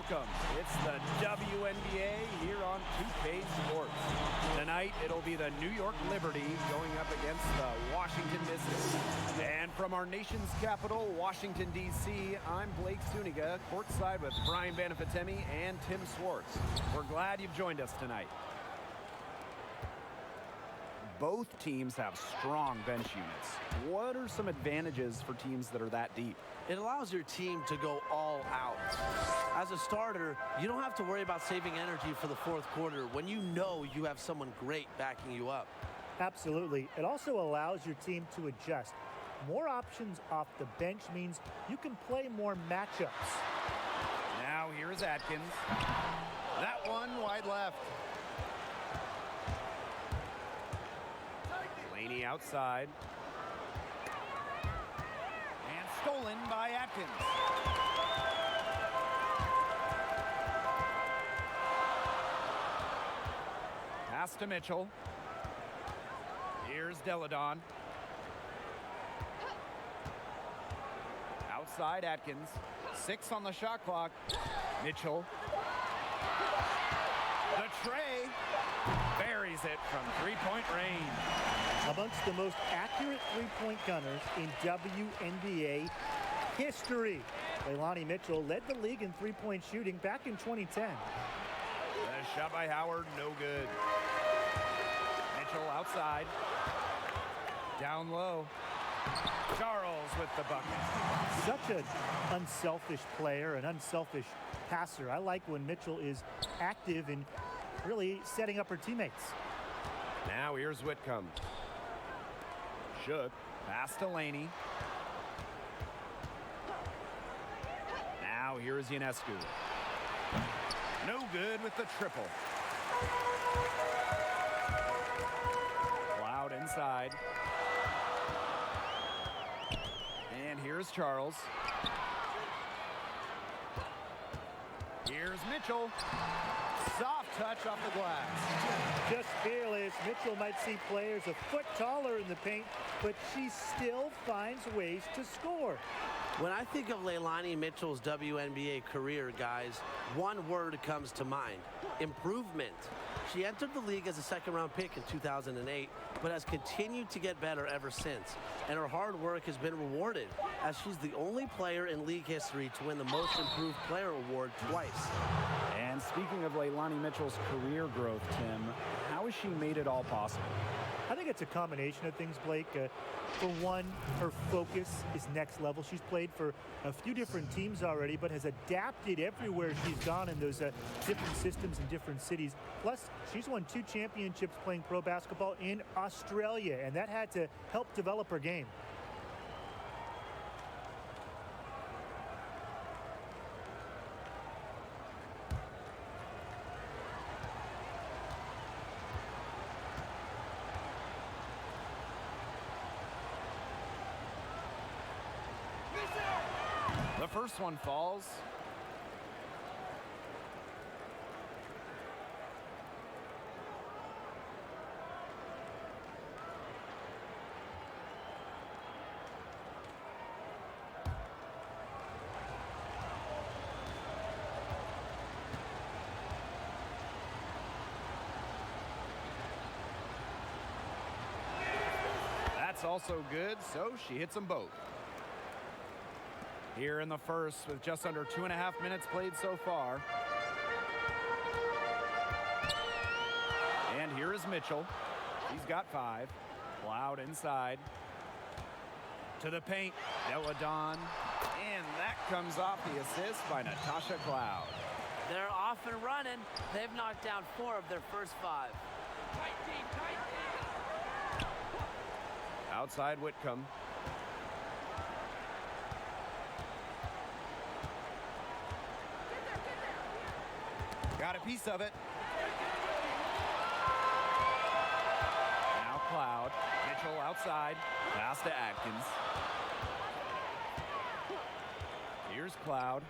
welcome. It's the WNBA here on 2K Sports. Tonight, it'll be the New York Liberty going up against the Washington Mystics. And from our nation's capital, Washington, D.C., I'm Blake Zuniga, courtside with Brian Banafitemi and Tim Swartz. We're glad you've joined us tonight. Both teams have strong bench units. What are some advantages for teams that are that deep? It allows your team to go all out. As a starter, you don't have to worry about saving energy for the fourth quarter when you know you have someone great backing you up. Absolutely. It also allows your team to adjust. More options off the bench means you can play more matchups. Now here's Atkins. That one wide left. Laney outside. And stolen by Atkins. Pass to Mitchell. Here's Deladon. Outside Atkins. 6 on the shot clock. Mitchell. The tray. Buries it from three-point range. Amongst the most accurate three-point gunners in WNBA history. Leilani Mitchell led the league in three-point shooting back in 2010. The shot by Howard, no good. Mitchell outside. Down low. Charles with the bucket. Such an unselfish player, an unselfish passer. I like when Mitchell is active and really setting up her teammates. Now here's Whitcomb. Shook. Pass to Laney. Now here's Ionescu. No good with the triple. Cloud inside. And here's Charles. Here's Mitchell. Soft touch off the glass. Just fearless. Mitchell might see players a foot taller in the paint, but she still finds ways to score. When I think of Leilani Mitchell's WNBA career, guys, one word comes to mind: improvement. She entered the league as a second-round pick in 2008, but has continued to get better ever since. And her hard work has been rewarded, as she's the only player in league history to win the Most Improved Player award twice. And speaking of Leilani Mitchell's career growth, Tim, how has she made it all possible? I think it's a combination of things, Blake. For one, her focus is next level. She's played for a few different teams already, but has adapted everywhere she's gone in those different systems in different cities. Plus, she's won 2 championships playing pro basketball in Australia, and that had to help develop her game. The first one falls. That's also good, so she hits them both. Here in the first with just under 2.5 minutes played so far. And here is Mitchell. He's got 5. Cloud inside. To the paint. Deladon. And that comes off the assist by Natasha Cloud. They're off and running. They've knocked down 4 of their first 5. Outside Whitcomb. Got a piece of it. Now Cloud. Mitchell outside. Pass to Atkins. Here's Cloud.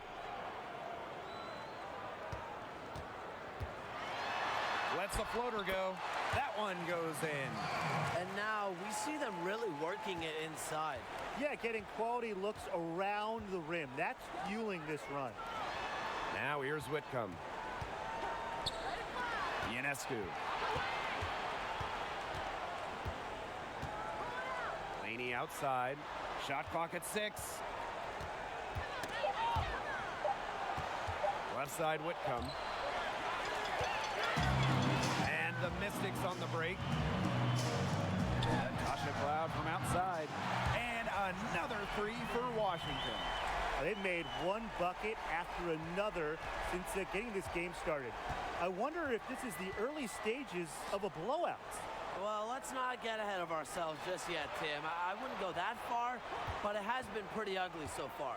Lets the floater go. That one goes in. And now we see them really working it inside. Yeah, getting quality looks around the rim. That's fueling this run. Now here's Whitcomb. Ionescu. Laney outside. Shot clock at 6. Left side Whitcomb. And the Mystics on the break. Tasha Cloud from outside. And another three for Washington. They've made one bucket after another since getting this game started. I wonder if this is the early stages of a blowout. Well, let's not get ahead of ourselves just yet, Tim. I wouldn't go that far, but it has been pretty ugly so far.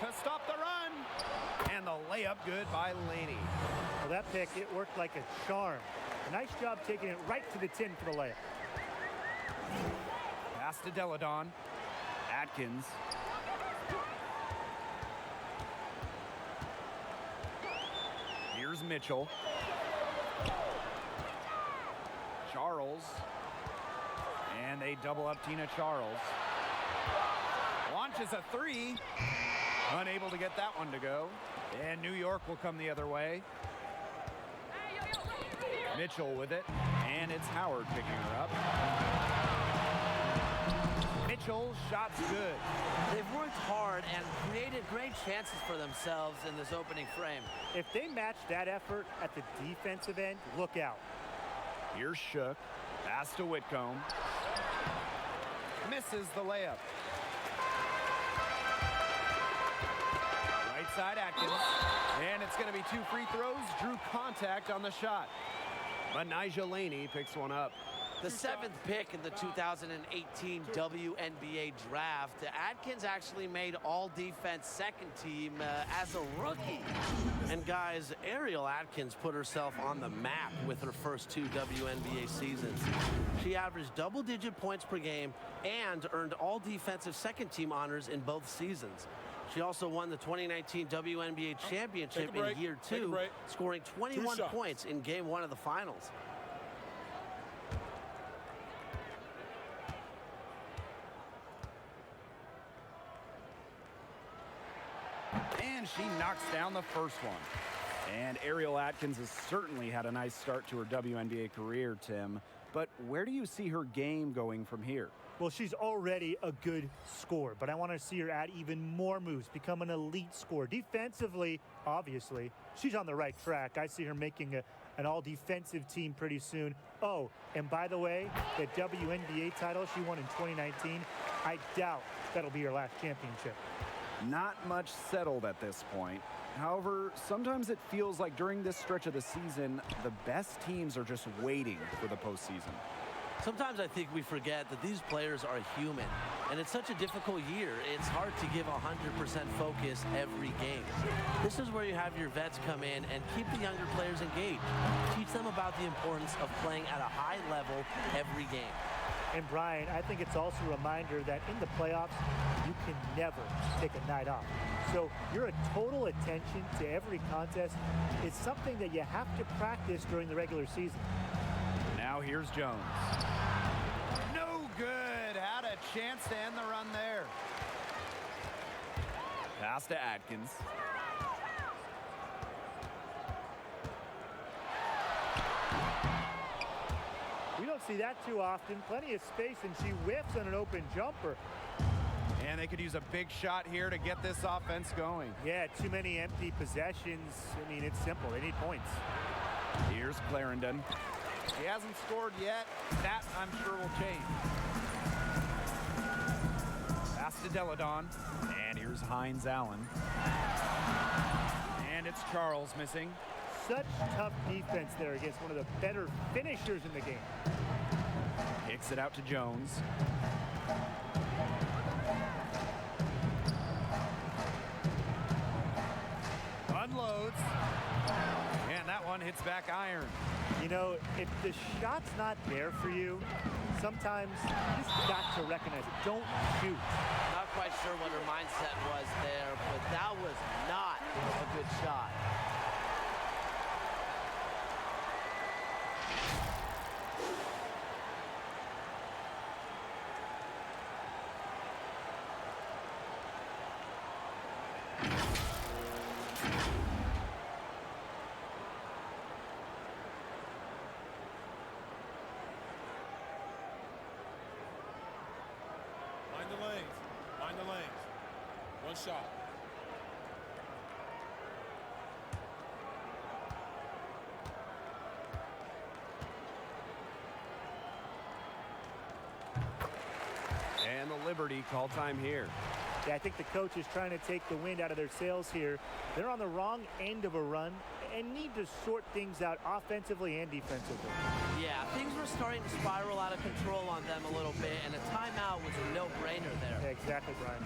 To stop the run. And the layup good by Laney. Well, that pick, it worked like a charm. Nice job taking it right to the tin for the layup. Pass to Deladon. Atkins. Here's Mitchell. Charles. And they double up Tina Charles. Launches a three. Unable to get that one to go. And New York will come the other way. Mitchell with it. And it's Howard picking her up. Mitchell, shots good. They've worked hard and created great chances for themselves in this opening frame. If they match that effort at the defensive end, look out. Here's Shook. Pass to Whitcomb. Misses the layup. Right side Atkins. And it's going to be 2 free throws. Drew contact on the shot. But Nigel Laney picks one up. The 7th pick in the 2018 WNBA draft, Atkins actually made all-defense second team as a rookie. And guys, Ariel Atkins put herself on the map with her first 2 WNBA seasons. She averaged double-digit points per game and earned all-defensive second-team honors in both seasons. She also won the 2019 WNBA championship in year 2, scoring 21 points in game 1 of the finals. And she knocks down the first one. And Ariel Atkins has certainly had a nice start to her WNBA career, Tim. But where do you see her game going from here? Well, she's already a good scorer, but I want to see her add even more moves, become an elite scorer. Defensively, obviously, she's on the right track. I see her making an all-defensive team pretty soon. Oh, and by the way, the WNBA title she won in 2019, I doubt that'll be her last championship. Not much settled at this point. However, sometimes it feels like during this stretch of the season, the best teams are just waiting for the postseason. Sometimes I think we forget that these players are human, and it's such a difficult year. It's hard to give 100% focus every game. This is where you have your vets come in and keep the younger players engaged. Teach them about the importance of playing at a high level every game. And Brian, I think it's also a reminder that in the playoffs, you can never take a night off. So your total attention to every contest is something that you have to practice during the regular season. Now here's Jones. No good. Had a chance to end the run there. Pass to Atkins. We don't see that too often. Plenty of space, and she whiffs on an open jumper. And they could use a big shot here to get this offense going. Yeah, too many empty possessions. I mean, it's simple. They need points. Here's Clarendon. He hasn't scored yet. That, I'm sure, will change. Pass to Deladon. And here's Hines Allen. And it's Charles missing. Such tough defense there against one of the better finishers in the game. Kicks it out to Jones. Unloads. And that one hits back iron. You know, if the shot's not there for you, sometimes you just got to recognize it. Don't shoot. Not quite sure what her mindset was there, but that was not a good shot. One shot. And the Liberty call time here. Yeah, I think the coach is trying to take the wind out of their sails here. They're on the wrong end of a run and need to sort things out offensively and defensively. Yeah, things were starting to spiral out of control on them a little bit, and a timeout was a no-brainer there. Yeah, exactly, Brian.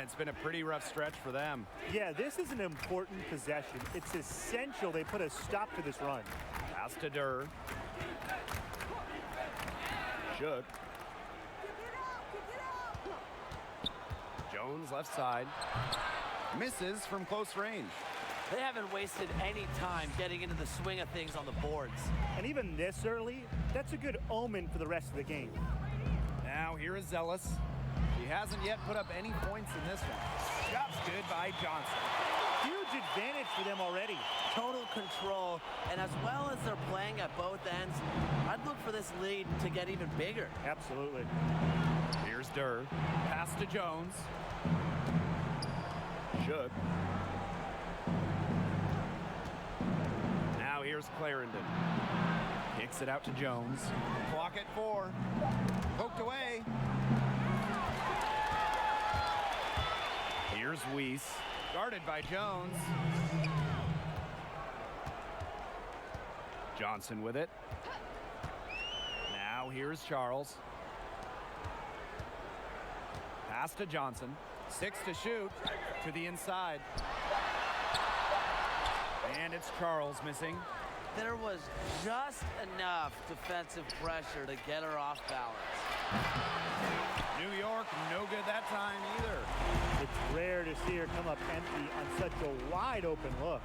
It's been a pretty rough stretch for them. Yeah, this is an important possession. It's essential they put a stop to this run. Pass to Durr. Shook. Jones left side. Misses from close range. They haven't wasted any time getting into the swing of things on the boards. And even this early, that's a good omen for the rest of the game. Now here is Ellis. He hasn't yet put up any points in this one. Shot's good by Johnson. Huge advantage for them already. Total control, and as well as they're playing at both ends, I'd look for this lead to get even bigger. Absolutely. Here's Durr. Pass to Jones. Shook. Now here's Clarendon. Kicks it out to Jones. Clock at 4. Poked away. Here's Weiss. Guarded by Jones. Johnson with it. Now here's Charles. Pass to Johnson. 6 to shoot. To the inside. And it's Charles missing. There was just enough defensive pressure to get her off balance. New York, no good that time either. It's rare to see her come up empty on such a wide open look.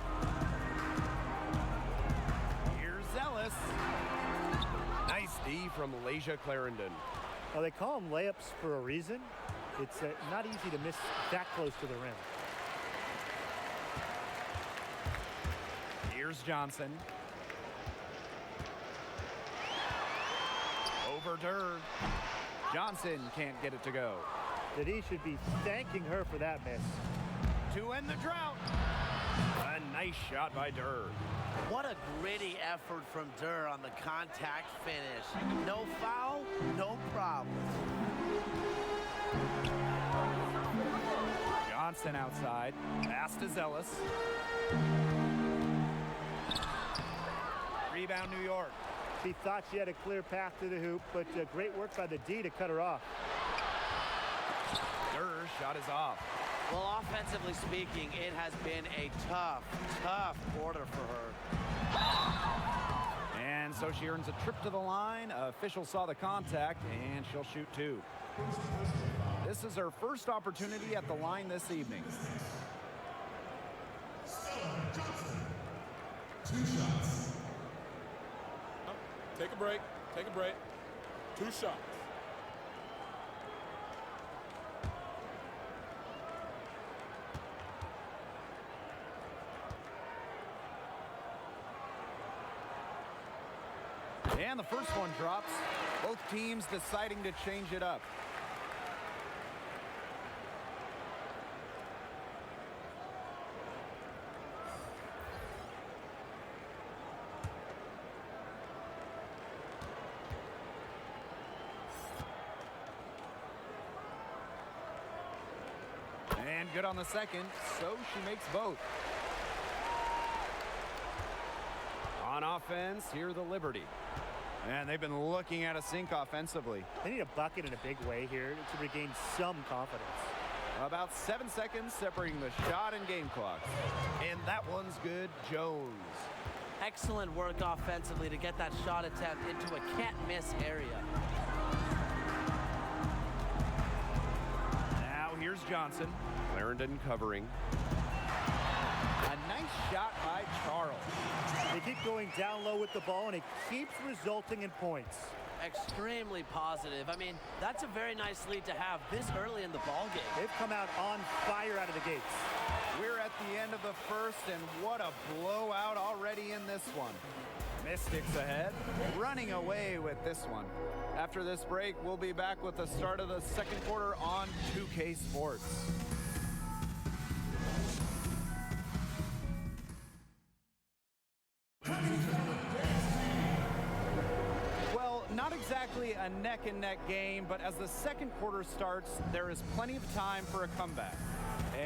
Here's Ellis. Nice D from Malaysia Clarendon. Well, they call them layups for a reason. It's not easy to miss that close to the rim. Here's Johnson. Over Durr. Johnson can't get it to go. That he should be thanking her for that miss. To end the drought. A nice shot by Durr. What a gritty effort from Durr on the contact finish. No foul, no problem. Johnson outside. Pass to Ellis. Rebound New York. She thought she had a clear path to the hoop, but great work by the D to cut her off. Durr's shot is off. Well, offensively speaking, it has been a tough quarter for her. And so she earns a trip to the line. Official saw the contact, and she'll shoot 2. This is her first opportunity at the line this evening. Johnson. 2 shots. Take a break. Take a break. 2 shots. And the first one drops. Both teams deciding to change it up. And good on the second, so she makes both. On offense, here the Liberty. And they've been looking at a sink offensively. They need a bucket in a big way here to regain some confidence. About 7 seconds separating the shot and game clock. And that one's good. Jones. Excellent work offensively to get that shot attempt into a can't-miss area. Now here's Johnson. Clarendon covering. A nice shot by Charles. They keep going down low with the ball, and it keeps resulting in points. Extremely positive. I mean, that's a very nice lead to have this early in the ball game. They've come out on fire out of the gates. We're at the end of the first, and what a blowout already in this one. Mystics ahead, running away with this one. After this break, we'll be back with the start of the second quarter on 2K Sports. Not exactly a neck-and-neck game, but as the second quarter starts, there is plenty of time for a comeback.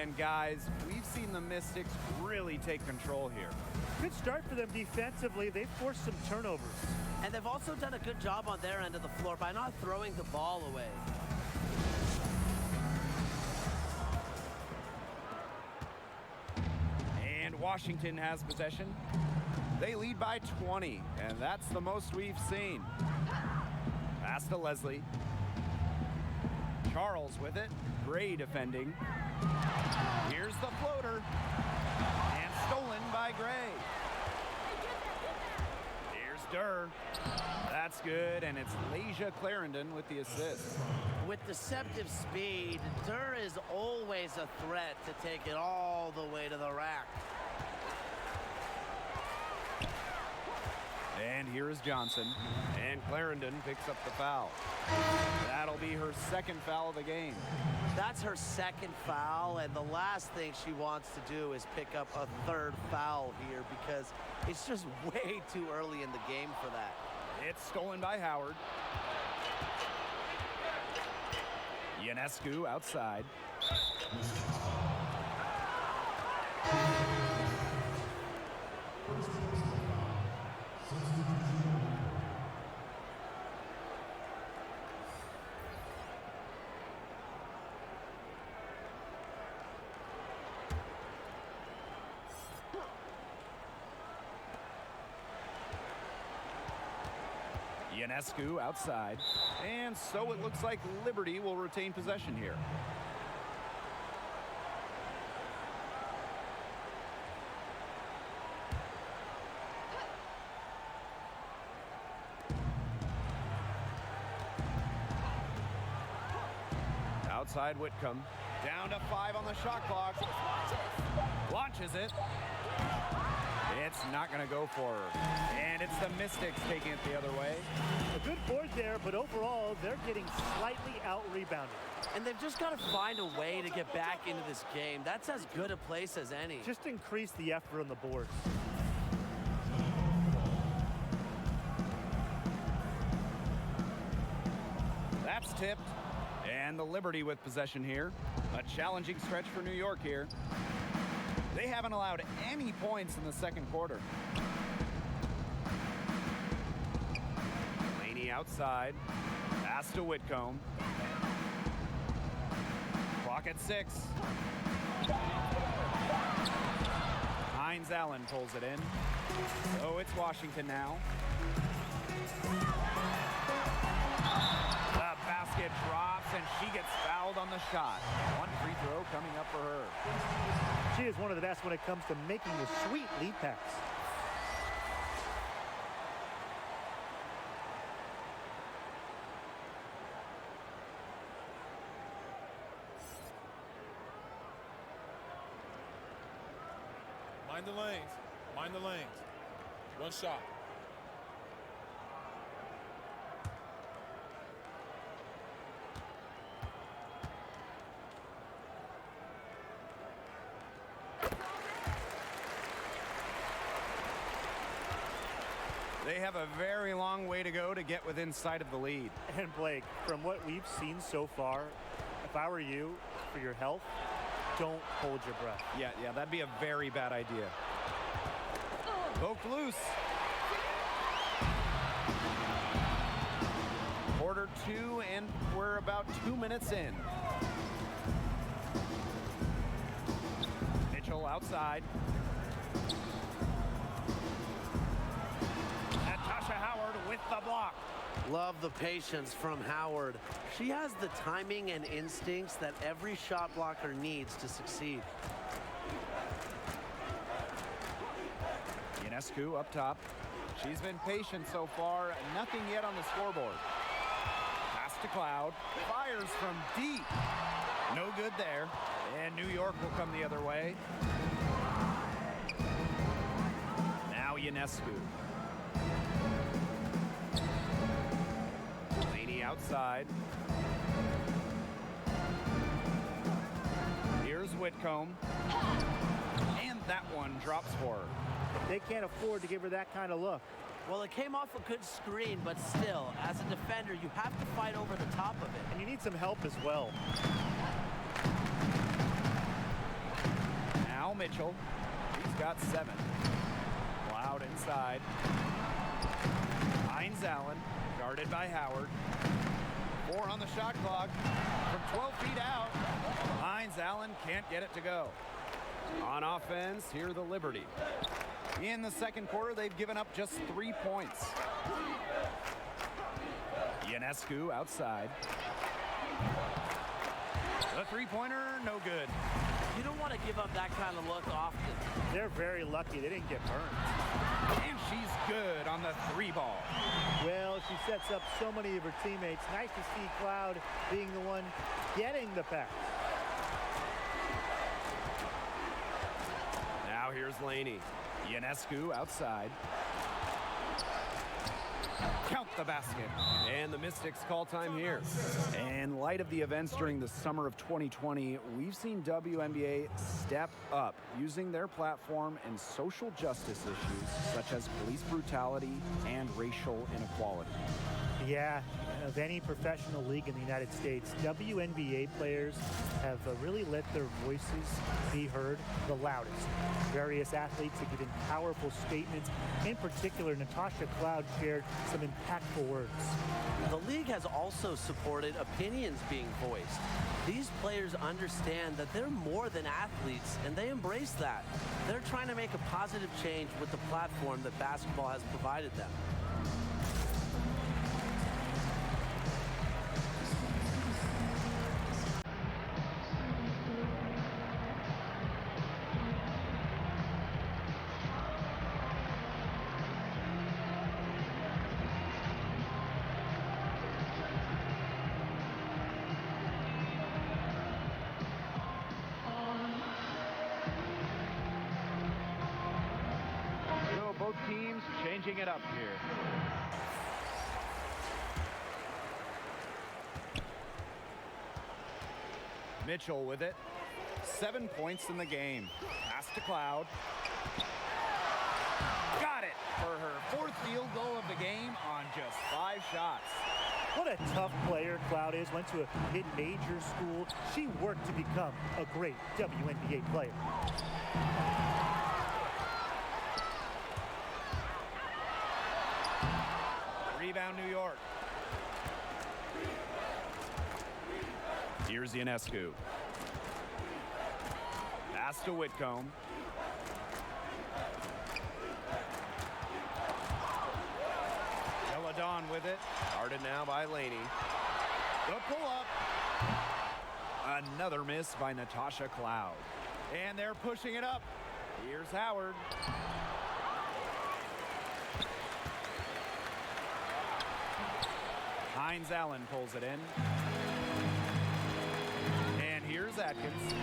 And guys, we've seen the Mystics really take control here. Good start for them defensively. They've forced some turnovers. And they've also done a good job on their end of the floor by not throwing the ball away. And Washington has possession. They lead by 20, and that's the most we've seen. Pass to Leslie. Charles with it. Gray defending. Here's the floater. And stolen by Gray. Here's Durr. That's good, and it's Lasia Clarendon with the assist. With deceptive speed, Durr is always a threat to take it all the way to the rack. And here is Johnson, and Clarendon picks up the foul. That'll be her second foul of the game. That's her second foul, and the last thing she wants to do is pick up a third foul here because it's just way too early in the game for that. It's stolen by Howard. Ionescu outside. Ionescu outside. And so it looks like Liberty will retain possession here. Outside Whitcomb. Down to 5 on the shot clock. Launches it. It's not going to go for her. And it's the Mystics taking it the other way. A good board there, but overall, they're getting slightly out-rebounded. And they've just got to find a way to get back into this game. That's as good a place as any. Just increase the effort on the boards. That's tipped. And the Liberty with possession here. A challenging stretch for New York here. They haven't allowed any points in the second quarter. Laney outside. Pass to Whitcomb. Clock at 6. Hines Allen pulls it in. So it's Washington now. The basket drops and she gets fouled on the shot. One free throw coming up for her. She is one of the best when it comes to making the sweet lead pass. Mind the lanes. Mind the lanes. One shot. They have a very long way to go to get within sight of the lead. And Blake, from what we've seen so far, if I were you, for your health, don't hold your breath. Yeah, that'd be a very bad idea. Poked loose. Quarter 2, and we're about 2 minutes in. Mitchell outside. Natasha Howard with the block. Love the patience from Howard. She has the timing and instincts that every shot blocker needs to succeed. Ionescu up top. She's been patient so far. Nothing yet on the scoreboard. Pass to Cloud. Fires from deep. No good there. And New York will come the other way. Now Ionescu. Laney outside. Here's Whitcomb. And that one drops for her. They can't afford to give her that kind of look. Well, it came off a good screen, but still, as a defender, you have to fight over the top of it. And you need some help as well. Now Mitchell. He's got 7. Cloud inside. Hines Allen, guarded by Howard. 4 on the shot clock. From 12 feet out, Hines Allen can't get it to go. On offense, here the Liberty. In the second quarter, they've given up just 3 points. Ionescu outside. The three-pointer, no good. You don't want to give up that kind of look often. They're very lucky they didn't get burned. And she's good on the 3-ball. Well, she sets up so many of her teammates. Nice to see Cloud being the one getting the pass. Now here's Laney. Ionescu outside. Count the basket. And the Mystics call time here. In light of the events during the summer of 2020, we've seen WNBA step up using their platform in social justice issues such as police brutality and racial inequality. Yeah, of any professional league in the United States, WNBA players have really let their voices be heard the loudest. Various athletes have given powerful statements. In particular, Natasha Cloud shared some impactful words. The league has also supported opinions being voiced. These players understand that they're more than athletes, and they embrace that. They're trying to make a positive change with the platform that basketball has provided them. Both teams changing it up here. Mitchell with it. 7 points in the game. Pass to Cloud. Got it for her 4th field goal of the game on just 5 shots. What a tough player Cloud is. Went to a mid-major school. She worked to become a great WNBA player. Rebound New York. Here's Ionescu. Pass to Whitcomb. Deladon with it. Guarded now by Laney. The pull-up. Another miss by Natasha Cloud. And they're pushing it up. Here's Howard. Hines Allen pulls it in. And here's Atkins.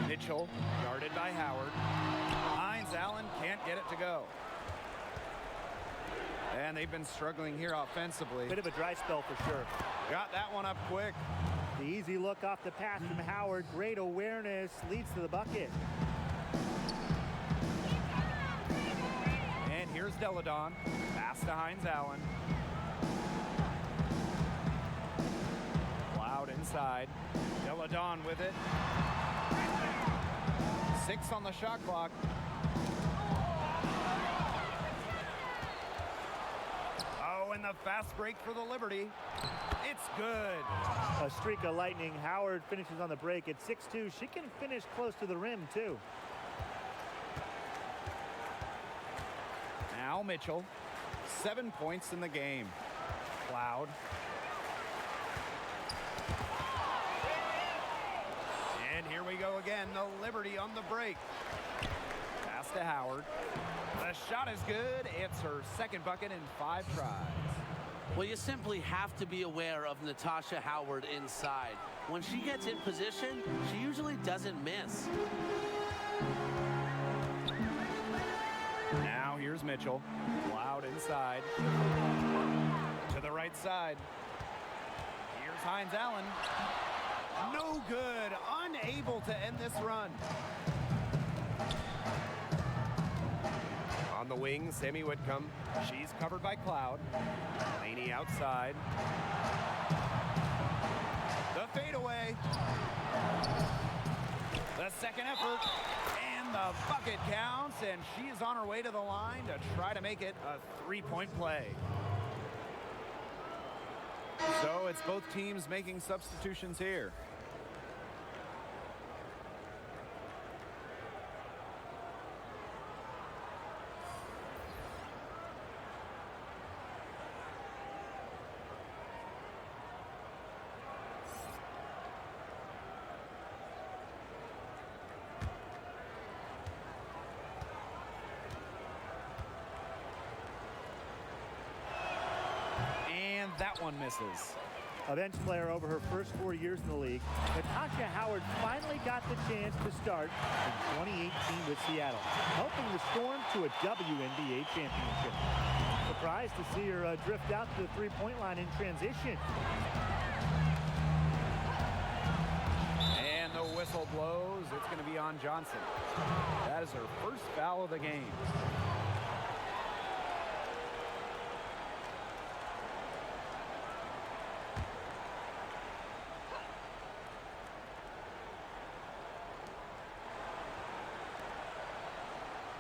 Mitchell, guarded by Howard. Hines Allen can't get it to go. And they've been struggling here offensively. Bit of a dry spell for sure. Got that one up quick. The easy look off the pass from Howard. Great awareness. Leads to the bucket. And here's Deladon. Pass to Hines Allen. Cloud inside. Deladon with it. 6 on the shot clock. Oh, and the fast break for the Liberty. It's good. A streak of lightning. Howard finishes on the break at 6'2". She can finish close to the rim, too. Now Mitchell. 7 points in the game. Cloud. And here we go again. The Liberty on the break. Pass to Howard. The shot is good. It's her second bucket in 5 tries. Well, you simply have to be aware of Natasha Howard inside. When she gets in position, she usually doesn't miss. Now here's Mitchell. Cloud inside. To the right side. Here's Hines Allen. No good. Unable to end this run. On the wing, Sammy Whitcomb. She's covered by Cloud. Laney outside. The fadeaway. The second effort. And the bucket counts, and she is on her way to the line to try to make it a 3-point play. So it's both teams making substitutions here. That one misses. A bench player over her first 4 years in the league, Natasha Howard finally got the chance to start in 2018 with Seattle, helping the Storm to a WNBA championship. Surprised to see her drift out to the three-point line in transition. And the whistle blows. It's going to be on Johnson. That is her first foul of the game.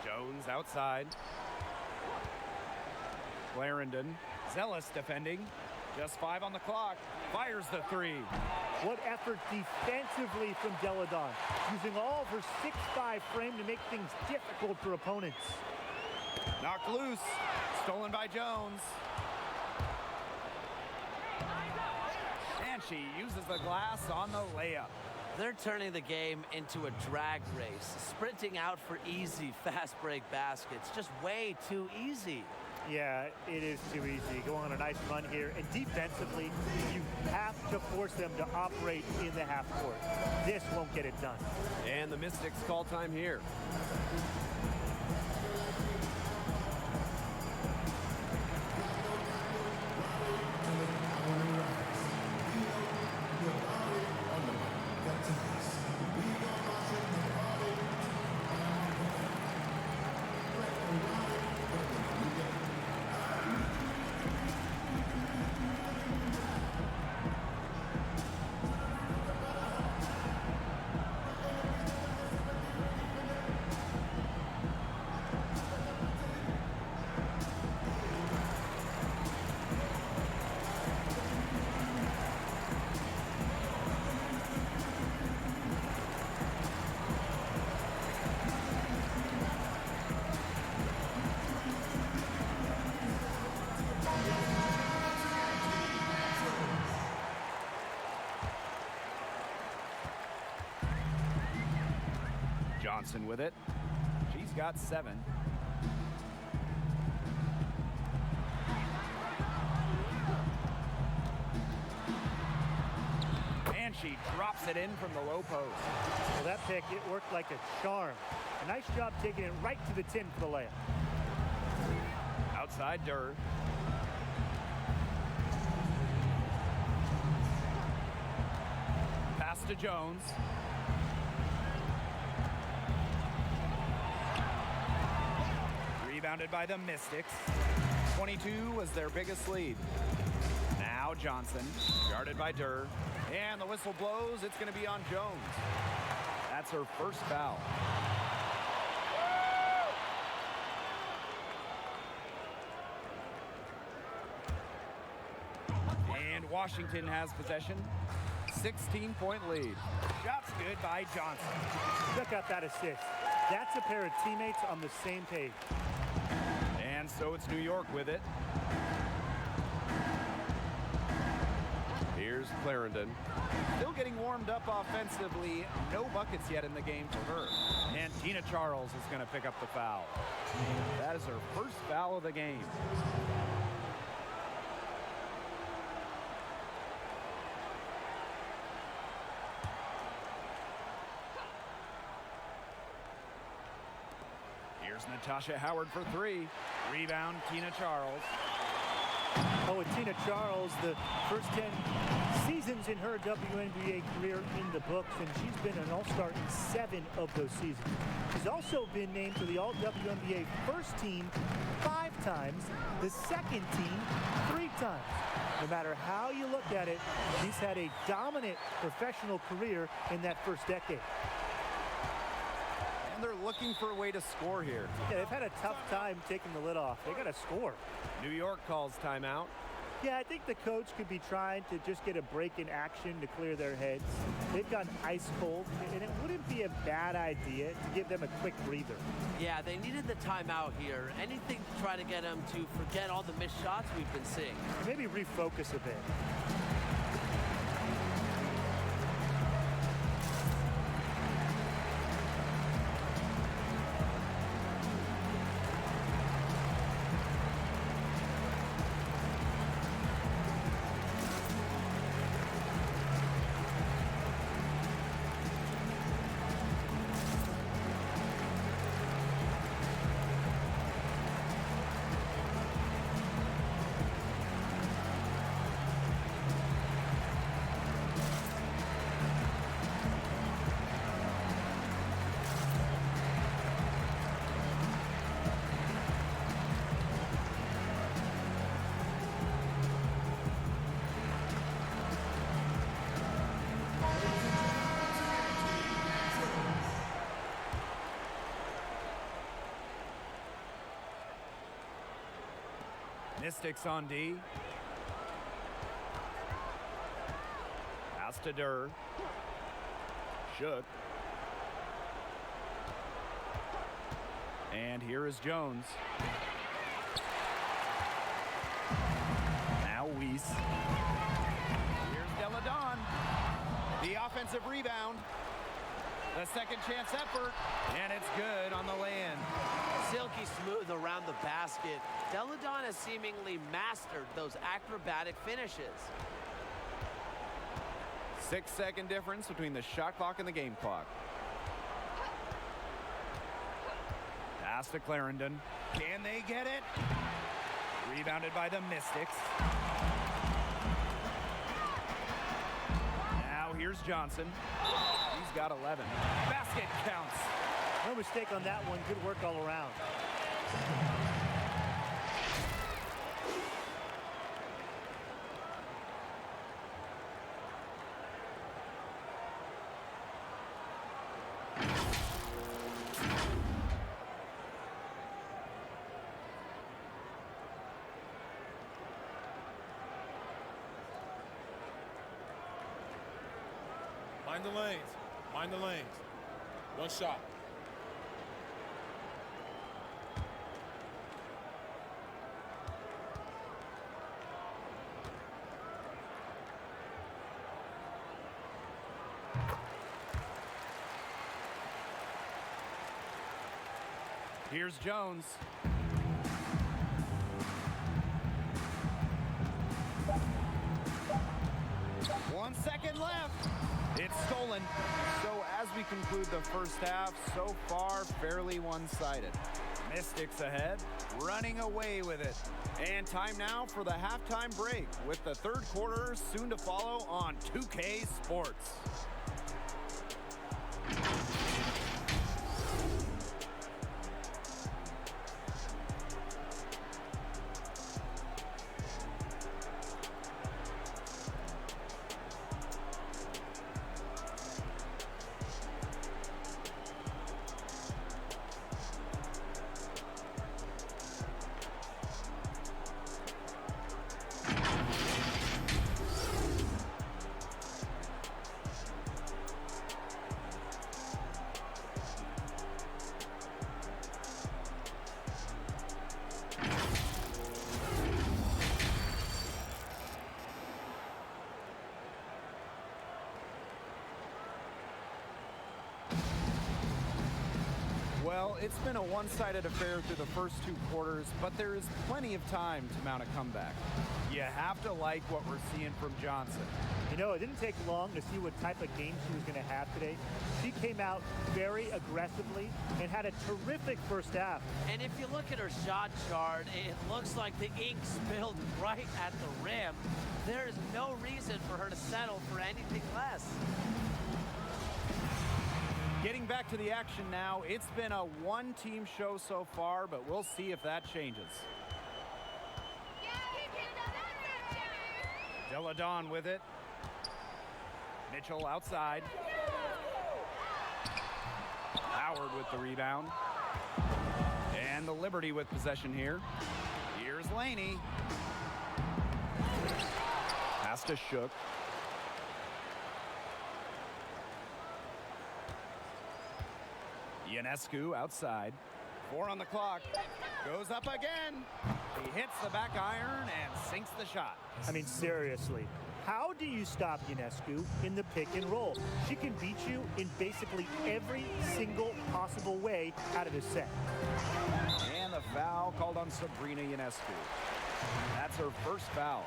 Jones outside. Clarendon, zealous defending. Just 5 on the clock. Fires the 3. What effort defensively from Deladon, using all of her 6'5" frame to make things difficult for opponents. Knocked loose. Stolen by Jones. And she uses the glass on the layup. They're turning the game into a drag race, sprinting out for easy, fast break baskets. Just way too easy. Yeah, it is too easy. Go on a nice run here. And defensively, you have to force them to operate in the half court. This won't get it done. And the Mystics call time here. Johnson with it. She's got 7. And she drops it in from the low post. Well, that pick, it worked like a charm. A nice job taking it right to the tin for the layup. Outside Durr. Pass to Jones. Rebounded by the Mystics. 22 was their biggest lead. Now Johnson, guarded by Durr. And the whistle blows. It's going to be on Jones. That's her first foul. Washington has possession. 16-point lead. Shot's good by Johnson. Check out that assist. That's a pair of teammates on the same page. And so it's New York with it. Here's Clarendon. Still getting warmed up offensively. No buckets yet in the game for her. And Tina Charles is going to pick up the foul. That is her first foul of the game. Here's Natasha Howard for three. Rebound, Tina Charles. Oh, and Tina Charles, the first 10 seasons in her WNBA career in the books, and she's been an all-star in 7 of those seasons. She's also been named to the All-WNBA first team 5 times, the second team 3 times. No matter how you look at it, she's had a dominant professional career in that first decade. And they're looking for a way to score here. Yeah, they've had a tough time taking the lid off. They got to score. New York calls timeout. Yeah, I think the coach could be trying to just get a break in action to clear their heads. They've gone ice cold, and it wouldn't be a bad idea to give them a quick breather. Yeah, they needed the timeout here. Anything to try to get them to forget all the missed shots we've been seeing. Maybe refocus a bit. Mystics on D. Pass to Durr. Shook. And here is Jones. Now Weiss. Here's Deladon. The offensive rebound. The second chance effort. And it's good on the land. Silky smooth around the basket. Deladon has seemingly mastered those acrobatic finishes. 6-second difference between the shot clock and the game clock. Pass to Clarendon. Can they get it? Rebounded by the Mystics. Now here's Johnson. He's got 11. Basket counts. No mistake on that one. Good work all around. Mind the lanes. Mind the lanes. One shot. Here's Jones. One second left. It's stolen. So as we conclude the first half, so far fairly one-sided. Mystics ahead, running away with it. And time now for the halftime break with the third quarter soon to follow on 2K Sports. Well, it's been a one-sided affair through the first 2 quarters, but there is plenty of time to mount a comeback. You have to like what we're seeing from Johnson. You know, it didn't take long to see what type of game she was going to have today. She came out very aggressively and had a terrific first half. And if you look at her shot chart, it looks like the ink spilled right at the rim. There is no reason for her to settle for anything less. Getting back to the action now, it's been a one-team show so far, but we'll see if that changes. Deladon with it. Mitchell outside. Howard with the rebound. And the Liberty with possession here. Here's Laney. Pass to Shook. Ionescu outside. 4 on the clock. Goes up again. He hits the back iron and sinks the shot. I mean, seriously, how do you stop Ionescu in the pick and roll? She can beat you in basically every single possible way out of this set. And the foul called on Sabrina Ionescu. That's her first foul.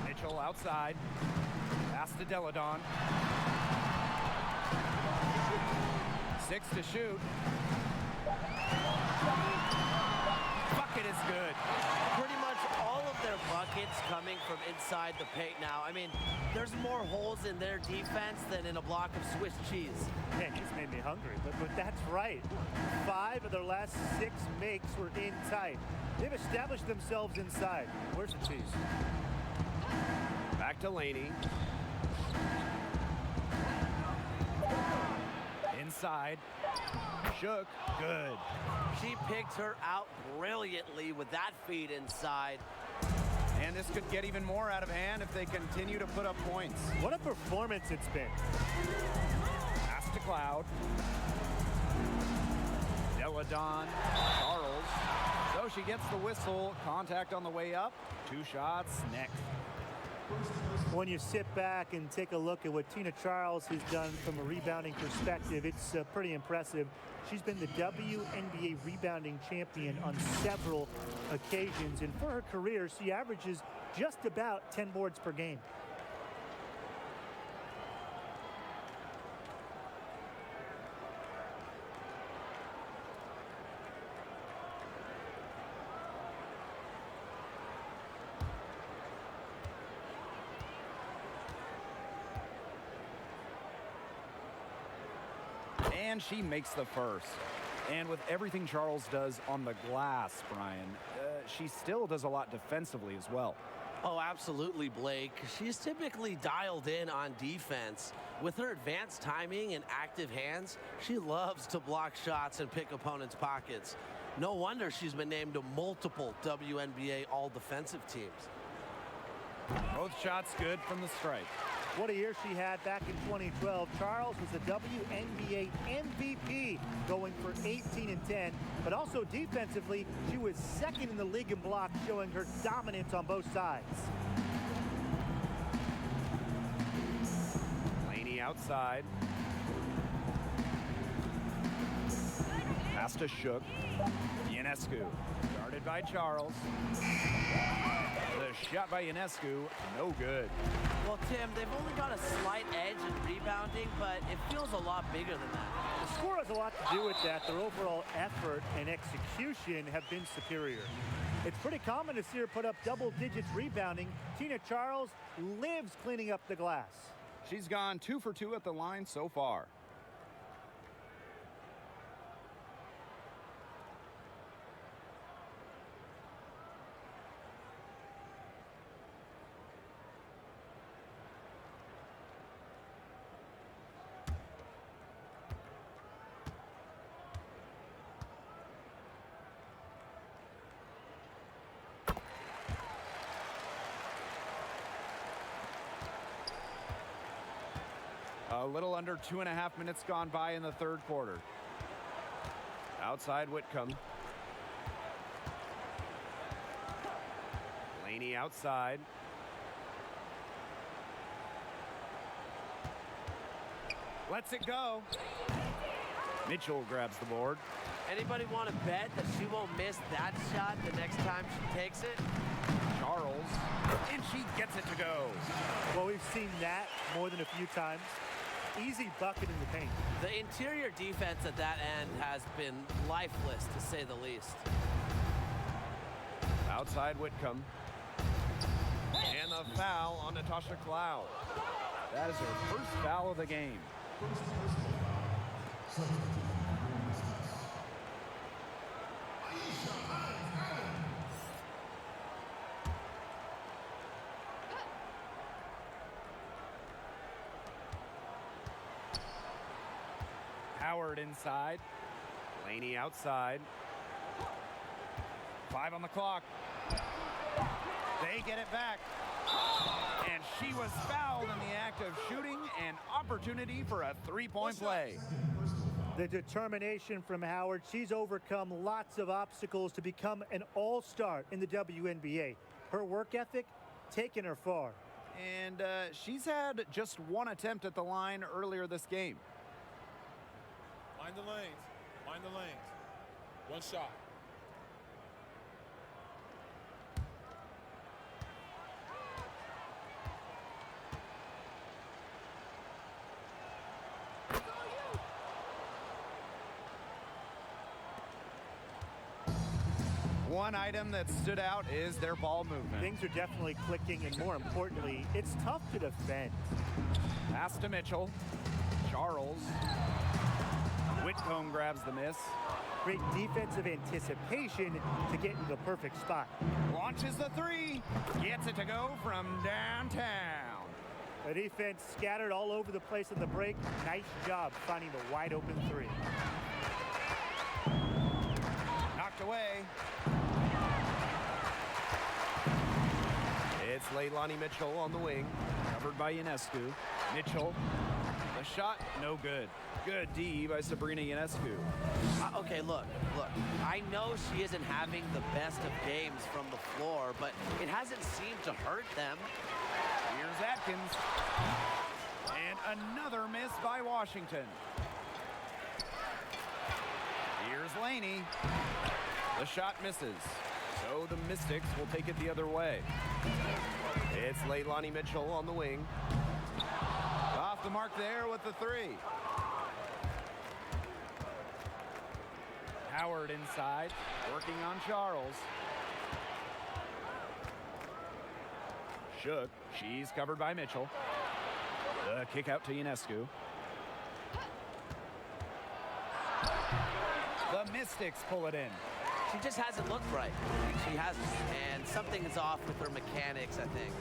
Mitchell outside. Pass to Deladon. 6 to shoot. Bucket is good. Pretty much all of their buckets coming from inside the paint now. I mean, there's more holes in their defense than in a block of Swiss cheese. Man, you just made me hungry, but that's right. 5 of their last 6 makes were in tight. They've established themselves inside. Where's the cheese? Back to Laney. Inside. Shook. Good. She picked her out brilliantly with that feed inside. And this could get even more out of hand if they continue to put up points. What a performance it's been. Pass to Cloud. Deladon. Charles. So she gets the whistle. Contact on the way up. 2 shots next. When you sit back and take a look at what Tina Charles has done from a rebounding perspective, it's pretty impressive. She's been the WNBA rebounding champion on several occasions, and for her career, she averages just about 10 boards per game. And she makes the first. And with everything Charles does on the glass, Brian, she still does a lot defensively as well. Oh, absolutely, Blake. She's typically dialed in on defense. With her advanced timing and active hands, she loves to block shots and pick opponents' pockets. No wonder she's been named to multiple WNBA all-defensive teams. Both shots good from the stripe. What a year she had back in 2012. Charles was the WNBA MVP, going for 18 and 10. But also defensively, she was second in the league in blocks, showing her dominance on both sides. Laney outside. Pass to Shook. Ionescu. Guarded by Charles. The shot by Ionescu, no good. Well, Tim, they've only got a slight edge in rebounding, but it feels a lot bigger than that. The score has a lot to do with that. Their overall effort and execution have been superior. It's pretty common to see her put up double digits rebounding. Tina Charles lives cleaning up the glass. She's gone 2 for 2 at the line so far. A little under 2.5 minutes gone by in the third quarter. Outside Whitcomb. Laney outside. Lets it go. Mitchell grabs the board. Anybody want to bet that she won't miss that shot the next time she takes it? Charles, and she gets it to go. Well, we've seen that more than a few times. Easy bucket in the paint. The interior defense at that end has been lifeless, to say the least. Outside Whitcomb. And the foul on Natasha Cloud. That is her first foul of the game. Howard inside. Laney outside. 5 on the clock. They get it back. And she was fouled in the act of shooting, an opportunity for a three-point play. The determination from Howard. She's overcome lots of obstacles to become an all-star in the WNBA. Her work ethic, taking her far. And she's had just one attempt at the line earlier this game. Mind the lanes. Mind the lanes. One shot. One item that stood out is their ball movement. Things are definitely clicking, and more importantly, it's tough to defend. Pass to Mitchell. Charles. Whitcomb grabs the miss. Great defensive anticipation to get into the perfect spot. Launches the three. Gets it to go from downtown. The defense scattered all over the place on the break. Nice job finding the wide open three. Knocked away. It's Leilani Mitchell on the wing. Covered by Ionescu. Mitchell. The shot, no good. Good D by Sabrina Ionescu. Okay, look. I know she isn't having the best of games from the floor, but it hasn't seemed to hurt them. Here's Atkins. And another miss by Washington. Here's Laney. The shot misses. So the Mystics will take it the other way. It's Leilani Mitchell on the wing. Off the mark there with the three. Howard inside, working on Charles. Shook. She's covered by Mitchell. The kick out to Ionescu. The Mystics pull it in. She just hasn't looked right. She hasn't, and something is off with her mechanics, I think.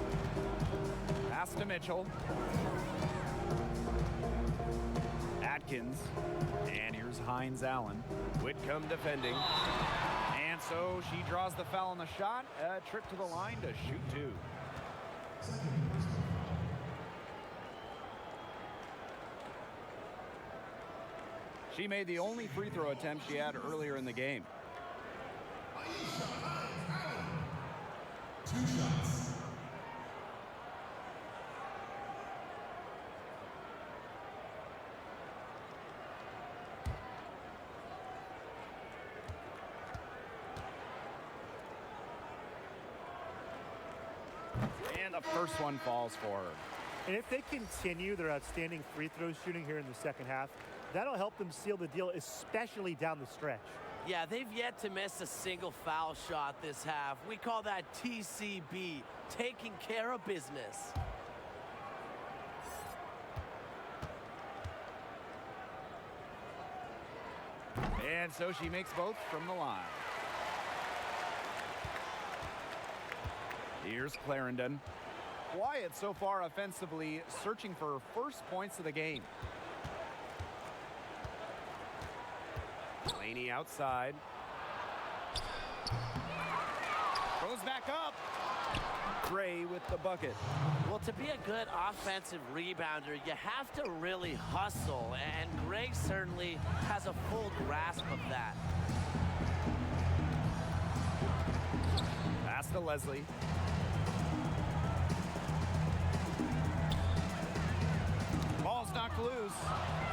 Pass to Mitchell. Atkins. And here's Hines Allen. Whitcomb defending. And so she draws the foul on the shot. A trip to the line to shoot two. She made the only free throw attempt she had earlier in the game. 2 shots. And the first one falls for her. And if they continue their outstanding free throw shooting here in the second half, that'll help them seal the deal, especially down the stretch. Yeah, they've yet to miss a single foul shot this half. We call that TCB, taking care of business. And so she makes both from the line. Here's Clarendon. Quiet so far offensively, searching for her first points of the game. Laney outside. Goes back up. Gray with the bucket. Well, to be a good offensive rebounder, you have to really hustle, and Gray certainly has a full grasp of that. Pass to Leslie. kicked loose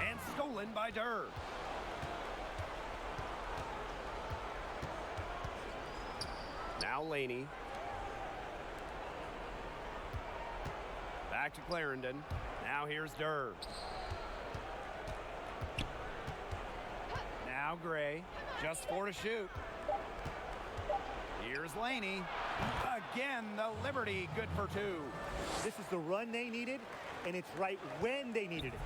and stolen by Durr. Now Laney. Back to Clarendon. Now here's Durr. Now Gray. Just 4 to shoot. Here's Laney. Again, the Liberty good for 2. This is the run they needed, and it's right when they needed it.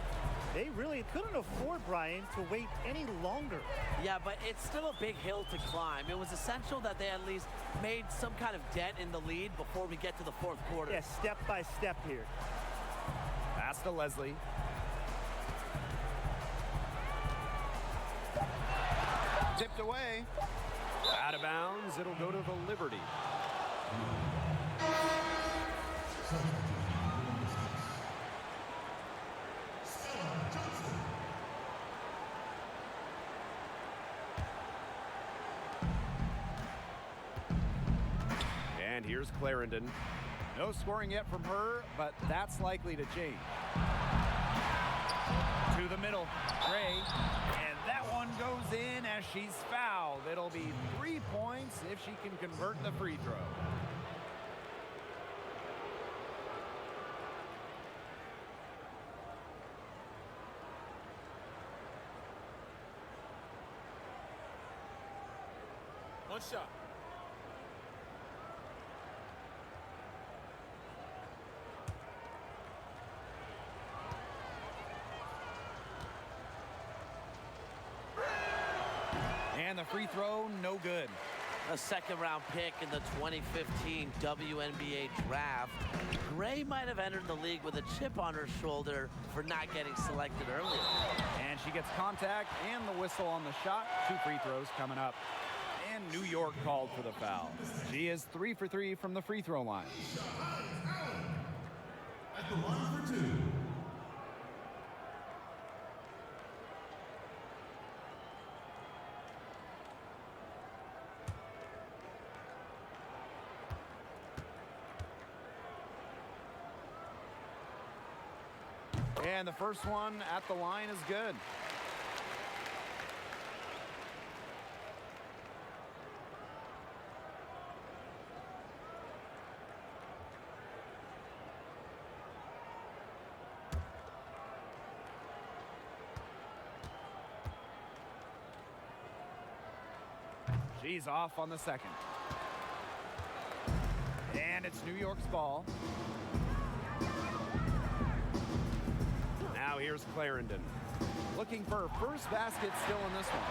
They really couldn't afford, Brian, to wait any longer. Yeah, but it's still a big hill to climb. It was essential that they at least made some kind of dent in the lead before we get to the fourth quarter. Yeah, step by step here. Pass to Leslie. Tipped away. Out of bounds. It'll go to the Liberty. And here's Clarendon. No scoring yet from her, but that's likely to change. To the middle, Gray, and that one goes in as she's fouled. It'll be 3 points if she can convert the free throw. One shot. And the free throw, no good. A second-round pick in the 2015 WNBA draft. Gray might have entered the league with a chip on her shoulder for not getting selected earlier. And she gets contact and the whistle on the shot. 2 free throws coming up. And New York called for the foul. She is 3 for 3 from the free throw line. At the line for 2. And the first one at the line is good. She's off on the second. And it's New York's ball. Now here's Clarendon. Looking for her first basket still in this one.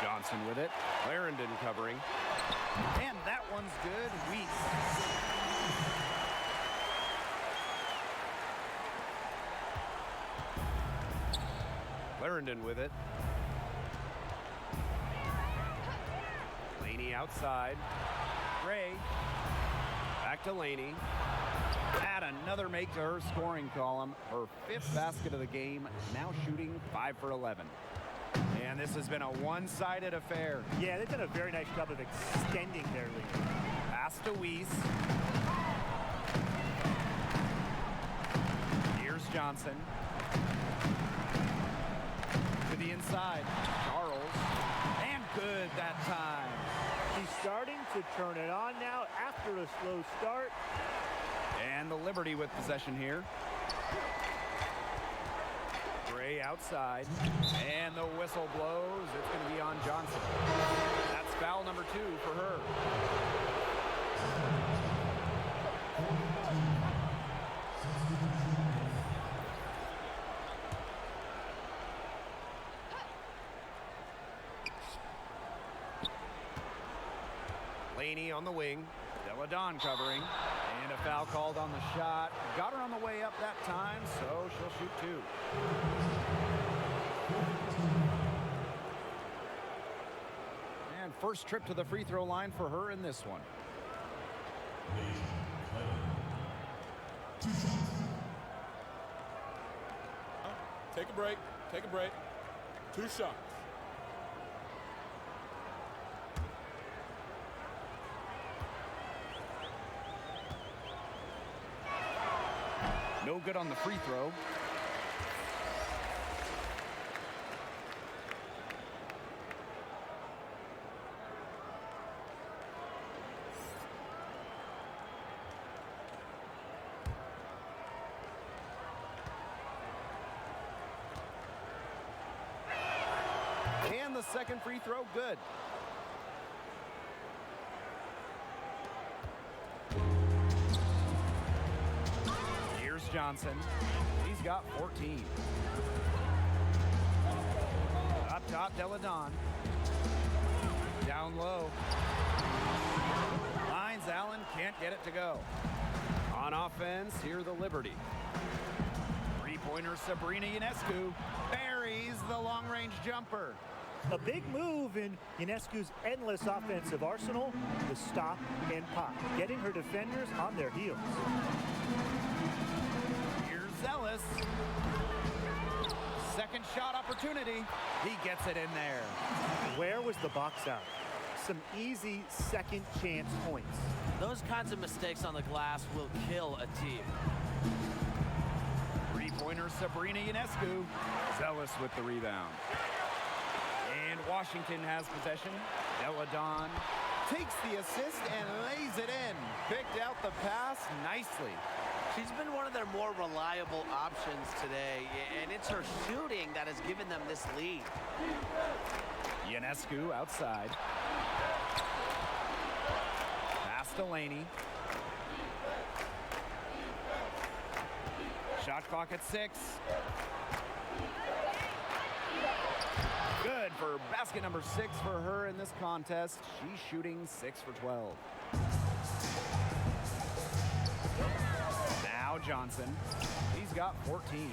Johnson with it. Clarendon covering. And that one's good. Weiss. Clarendon with it. Laney outside. Gray. Back to Laney. Add another make to her scoring column. Her 5th basket of the game. Now shooting 5 for 11. And this has been a one-sided affair. Yeah, they've done a very nice job of extending their lead. Pass to Weiss. Here's Johnson. To the inside. Charles. And good that time. She's starting to turn it on now after a slow start. And the Liberty with possession here. Gray outside. And the whistle blows. It's going to be on Johnson. That's foul number 2 for her. Laney on the wing. Deladon covering. And a foul called on the shot. Got her on the way up that time, so she'll shoot 2. And first trip to the free throw line for her in this one. Take a break. Take a break. 2 shots. No good on the free throw. And the second free throw, good. Here's Johnson. He's got 14. Up top, Deladon. Down low. Lines Allen, can't get it to go. On offense, here the Liberty. Three-pointer Sabrina Ionescu buries the long-range jumper. A big move in Ionescu's endless offensive arsenal, the stop and pop, getting her defenders on their heels. Here's Ellis. Second shot opportunity. He gets it in there. Where was the box out? Some easy second chance points. Those kinds of mistakes on the glass will kill a team. Three-pointer Sabrina Ionescu. Ellis with the rebound. And Washington has possession. Deladon takes the assist and lays it in. Picked out the pass nicely. She's been one of their more reliable options today, and it's her shooting that has given them this lead. Ionescu outside. Pass to Laney. Shot clock at 6. Good for basket number 6 for her in this contest. She's shooting 6 for 12. Now Johnson. He's got 14.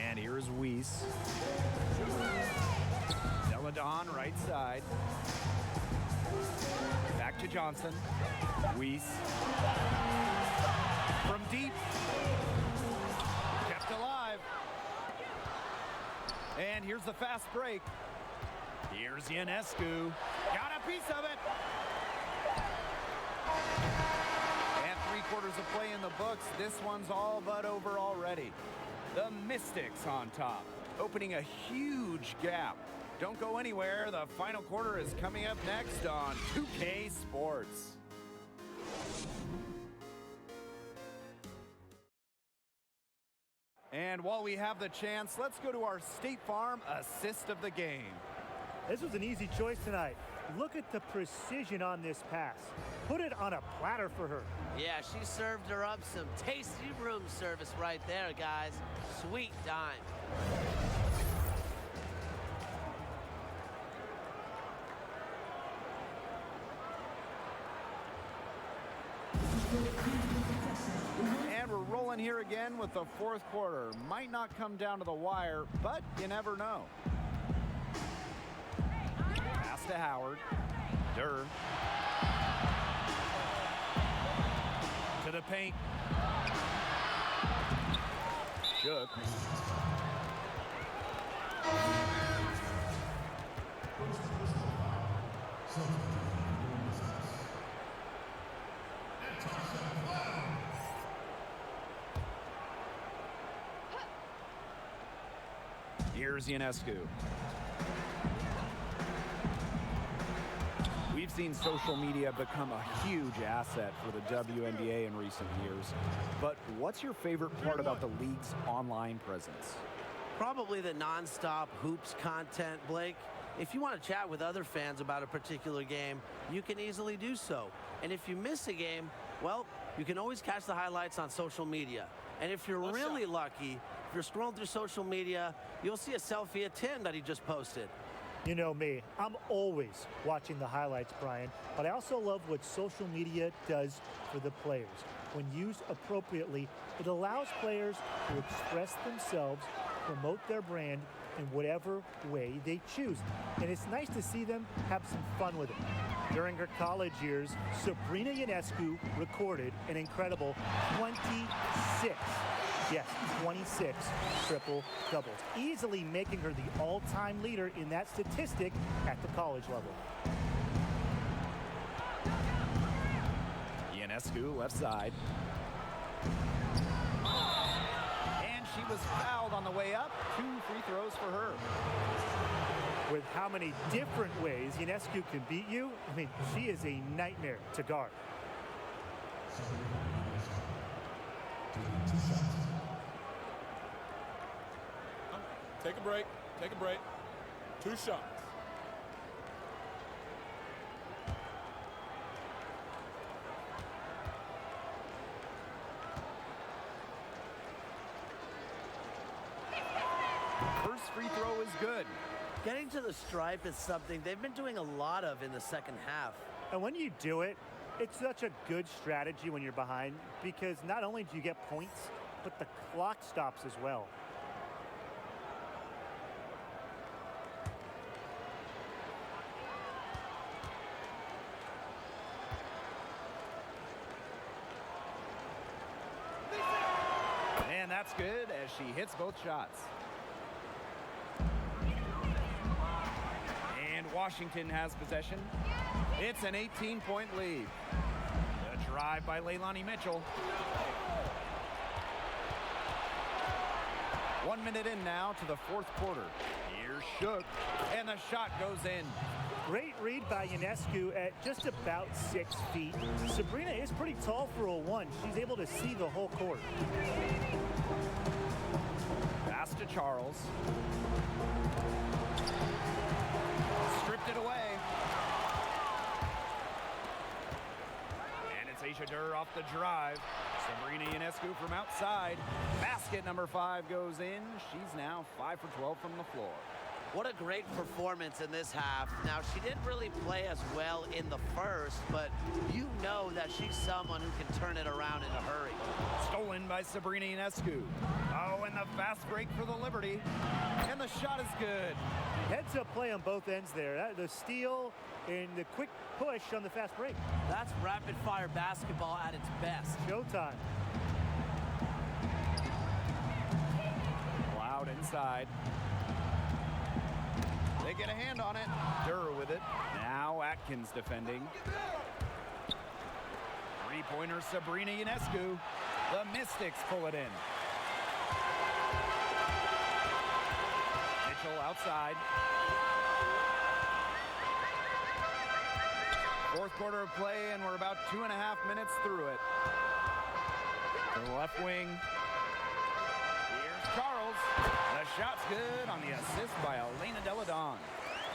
And here's Weiss. Deladon right side. Back to Johnson. Weiss. From deep. Kept alive. And here's the fast break. Here's Ionescu. Got a piece of it. And 3/4 of play in the books. This one's all but over already. The Mystics on top, opening a huge gap. Don't go anywhere. The final quarter is coming up next on 2K Sports. And while we have the chance, let's go to our State Farm assist of the game. This was an easy choice tonight. Look at the precision on this pass. Put it on a platter for her. Yeah, she served her up some tasty room service right there, guys. Sweet dime. And we're rolling here again with the 4th quarter. Might not come down to the wire, but you never know. Pass to Howard. Durr. To the paint. Shook. Here's Ionescu. We've seen social media become a huge asset for the WNBA in recent years. But what's your favorite part about the league's online presence? Probably the nonstop hoops content, Blake. If you want to chat with other fans about a particular game, you can easily do so. And if you miss a game, well, you can always catch the highlights on social media. And if you're really lucky, if you're scrolling through social media, you'll see a selfie of Tim that he just posted. You know me, I'm always watching the highlights, Brian, but I also love what social media does for the players. When used appropriately, it allows players to express themselves, promote their brand in whatever way they choose. And it's nice to see them have some fun with it. During her college years, Sabrina Ionescu recorded an incredible 26. Yes, 26 triple-doubles, easily making her the all-time leader in that statistic at the college level. Ionescu, left side. And she was fouled on the way up. 2 free throws for her. With how many different ways Ionescu can beat you, I mean, she is a nightmare to guard. Take a break. Take a break. 2 shots. First free throw is good. Getting to the stripe is something they've been doing a lot of in the second half. And when you do it, it's such a good strategy when you're behind because not only do you get points, but the clock stops as well. And that's good as she hits both shots. And Washington has possession. It's an 18-point lead. A drive by Leilani Mitchell. 1 minute in now to the fourth quarter. Here's Shook, and the shot goes in. Great read by Ionescu at just about 6 feet. Sabrina is pretty tall for a 1. She's able to see the whole court. Pass to Charles. Stripped it away. And it's Aisha Durr off the drive. Sabrina Ionescu from outside. Basket number 5 goes in. She's now 5 for 12 from the floor. What a great performance in this half. Now, she didn't really play as well in the first, but you know that she's someone who can turn it around in a hurry. Stolen by Sabrina Ionescu. Oh, and the fast break for the Liberty. And the shot is good. Heads-up play on both ends there. The steal and the quick push on the fast break. That's rapid-fire basketball at its best. Showtime. Loud inside. They get a hand on it. Durr with it. Now Atkins defending. Three-pointer Sabrina Ionescu. The Mystics pull it in. Mitchell outside. Fourth quarter of play, and we're about 2.5 minutes through it. To the left wing. Here's Charles. The shot's good on the assist by Elena Deladon.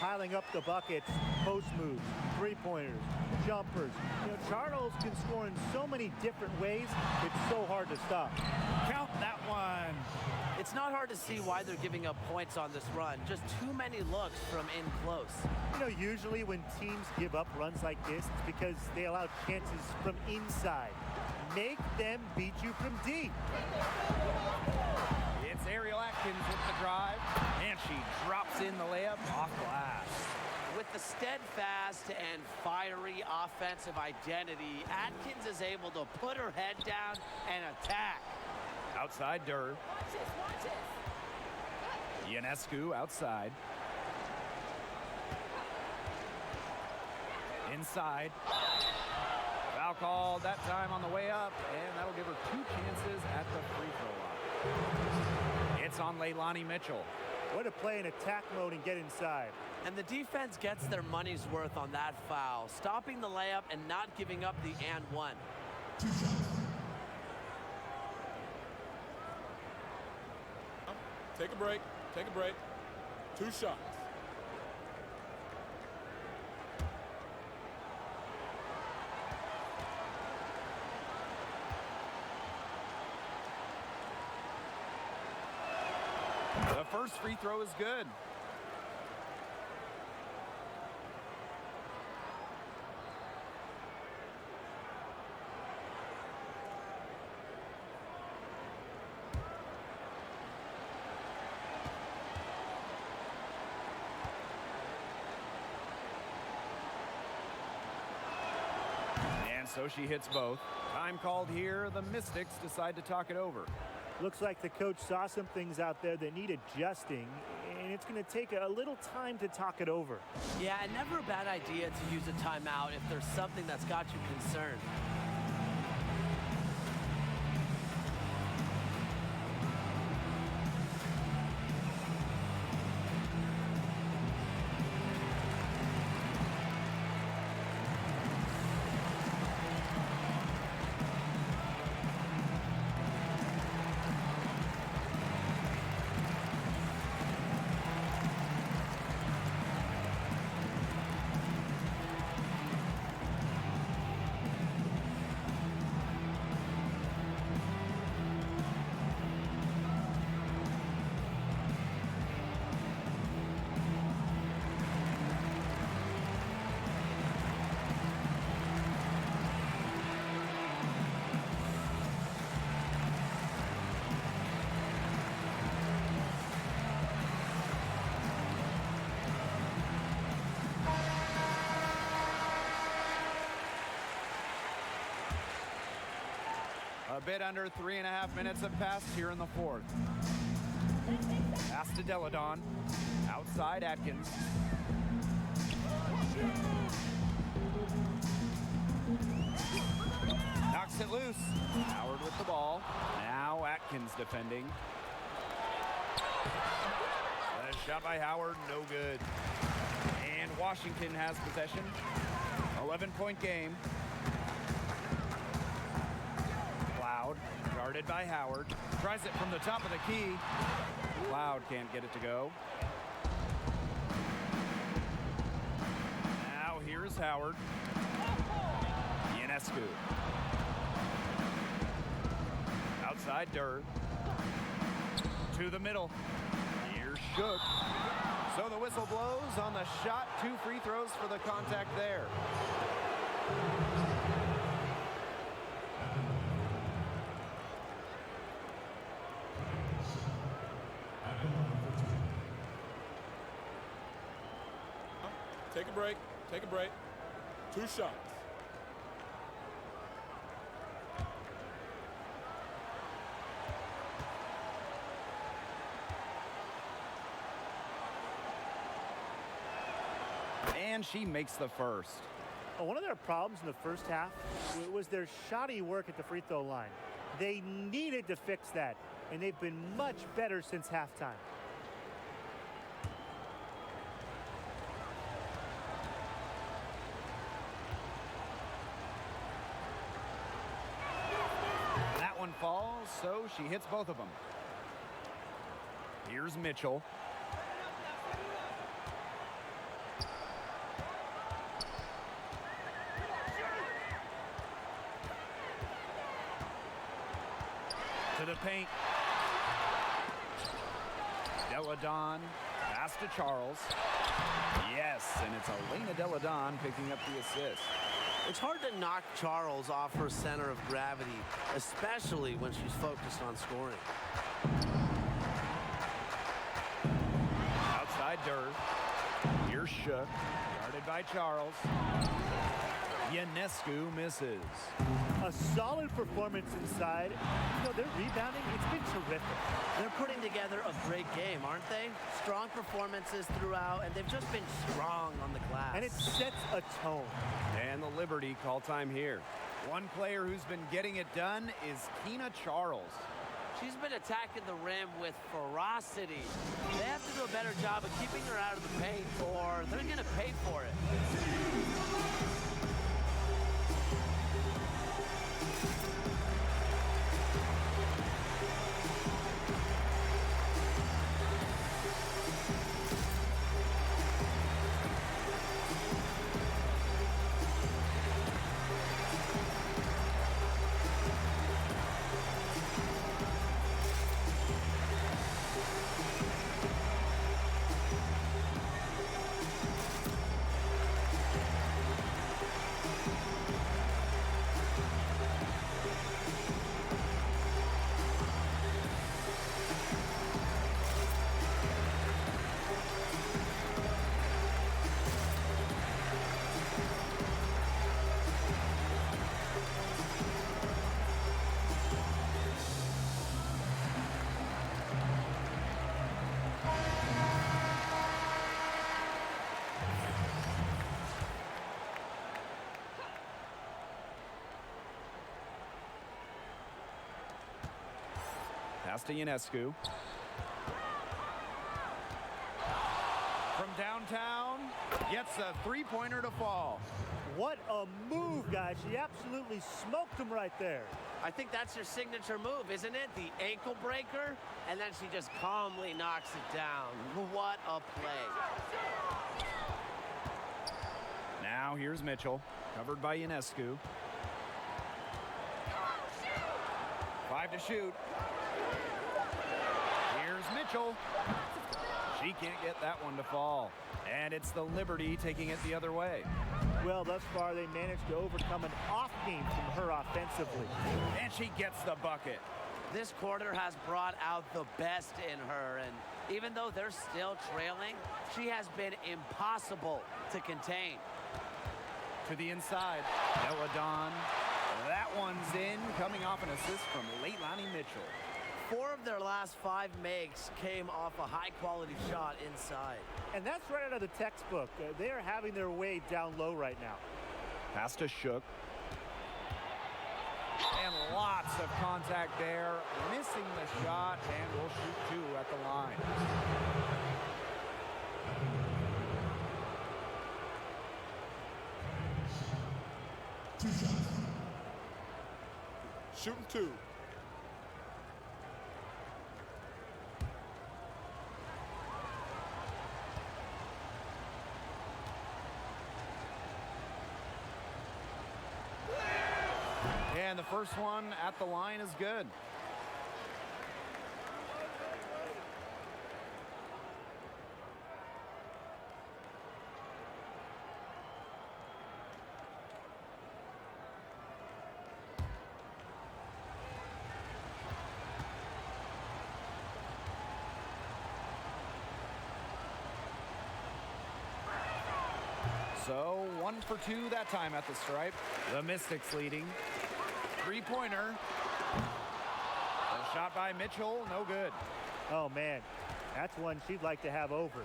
Piling up the buckets, post moves, three-pointers, jumpers. You know, Charles can score in so many different ways, it's so hard to stop. Count that one. It's not hard to see why they're giving up points on this run. Just too many looks from in close. You know, usually when teams give up runs like this, it's because they allow chances from inside. Make them beat you from deep. It's Ariel Atkins with the drive, and she drops in the layup off glass. With the steadfast and fiery offensive identity, Atkins is able to put her head down and attack. Outside Durr. Ionescu outside. Inside. Foul called that time on the way up, and that'll give her 2 chances at the free throw line. It's on Leilani Mitchell. Way to play in attack mode and get inside. And the defense gets their money's worth on that foul, stopping the layup and not giving up the and one. Take a break. Take a break. 2 shots. The first free throw is good. And so she hits both. Time called here. The Mystics decide to talk it over. Looks like the coach saw some things out there that need adjusting, and it's going to take a little time to talk it over. Yeah, and never a bad idea to use a timeout if there's something that's got you concerned. A bit under 3.5 minutes have passed here in the fourth. Pass to Deladon. Outside Atkins. Knocks it loose. Howard with the ball. Now Atkins defending. A shot by Howard, no good. And Washington has possession. 11-point game. Cloud, guarded by Howard. Tries it from the top of the key. Cloud can't get it to go. Now here's Howard. Ionescu. Outside Durr. To the middle. Here's Shook. So the whistle blows on the shot. 2 free throws for the contact there. Take a break. Take a break. 2 shots. And she makes the first. Well, one of their problems in the first half was their shoddy work at the free throw line. They needed to fix that, and they've been much better since halftime. That one falls, so she hits both of them. Here's Mitchell. To the paint. Deladon. Pass to Charles. Yes, and it's Elena Deladon picking up the assist. It's hard to knock Charles off her center of gravity, especially when she's focused on scoring. Outside Durr. Here's Shook. Guarded by Charles. Ionescu misses. A solid performance inside. You know, their rebounding, it's been terrific. They're putting together a great game, aren't they? Strong performances throughout, and they've just been strong on the glass. And it sets a tone. And the Liberty call time here. One player who's been getting it done is Keena Charles. She's been attacking the rim with ferocity. They have to do a better job of keeping her out of the paint, or they're going to pay for it. Pass to Ionescu. From downtown, gets a three-pointer to fall. What a move, guys. She absolutely smoked him right there. I think that's her signature move, isn't it? The ankle breaker, and then she just calmly knocks it down. What a play. Now here's Mitchell, covered by Ionescu. 5 to shoot. Here's Mitchell. She can't get that one to fall. And it's the Liberty taking it the other way. Well, thus far, they managed to overcome an off game from her offensively. And she gets the bucket. This quarter has brought out the best in her, and even though they're still trailing, she has been impossible to contain. To the inside, Deladon. That one's in, coming off an assist from Leilani Mitchell. 4 of their last 5 makes came off a high-quality shot inside. And that's right out of the textbook. They are having their way down low right now. Pass to Shook. And lots of contact there. Missing the shot, and will shoot 2 at the line. Shooting 2. And the first one at the line is good. So 1 for 2 that time at the stripe. The Mystics leading. 3-pointer. A shot by Mitchell, no good. Oh, man, that's one she'd like to have over.